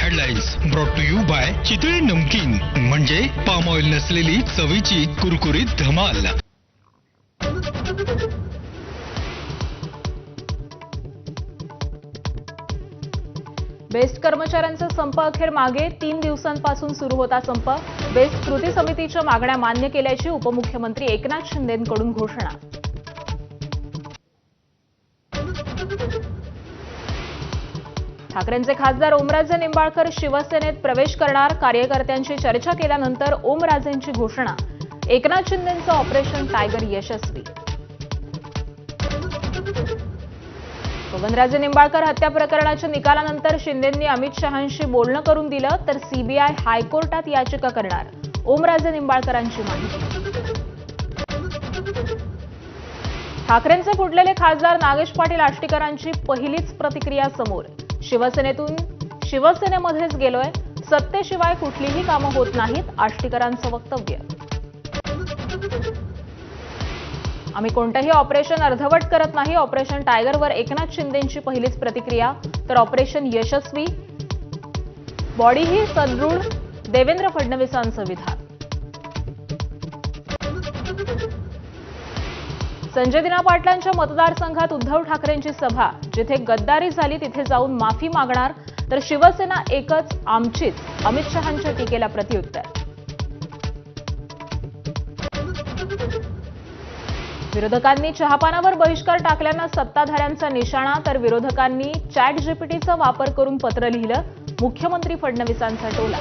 Headlines brought to you by Chitale namkeen, म्हणजे palm oil नसलेली चवीची कुरकुरीत धमाल. बेस्ट कर्मचाऱ्यांचा संप अखेर मागे. 3 दिवसांपासून सुरू होता संप. बेस्ट कृती समितीच्या मागण्या मान्य केल्याची उपमुख्यमंत्री एकनाथ शिंदेंकडून घोषणा. ठाकरेंचे खासदार ओमराजे निंबाळकर शिवसेनेत प्रवेश करणार. कार्यकर्त्यांशी चर्चा केल्यानंतर ओमराजेंची घोषणा. एकनाथ शिंदेंचं ऑपरेशन टायगर यशस्वी. बबनराजे निंबाळकर हत्या प्रकरणाच्या निकालानंतर शिंदेंनी अमित शहांशी बोलणं करून दिलं, तर सीबीआय हायकोर्टात याचिका करणार. ओमराजे निंबाळकरांची माहिती. ठाकरेंचे फुटलेले खासदार नागेश पाटील आष्टीकरांची पहिलीच प्रतिक्रिया समोर. शिवसेनेतून शिवसेनेमध्येच गेलोय, सत्तेशिवाय कुठलीही कामं होत नाहीत, आष्टीकरांचं वक्तव्य. आम्ही कोणतंही ऑपरेशन अर्धवट करत नाही. ऑपरेशन टायगरवर एकनाथ शिंदेंची पहिलीच प्रतिक्रिया, तर ऑपरेशन यशस्वी. बॉडीही सदृढ, देवेंद्र फडणवीसांचं विधान. संजय दिना पाटलांच्या मतदारसंघात उद्धव ठाकरेंची सभा. जिथे गद्दारी झाली तिथे जाऊन माफी मागणार, तर शिवसेना एकच आमचीच, अमित शहांच्या टीकेला प्रत्युत्तर. विरोधकांनी चहापानावर बहिष्कार टाकल्यानं सत्ताधाऱ्यांचा निशाणा, तर विरोधकांनी चॅट जीपीटीचा वापर करून पत्र लिहिलं. मुख्यमंत्री फडणवीसांचा टोला.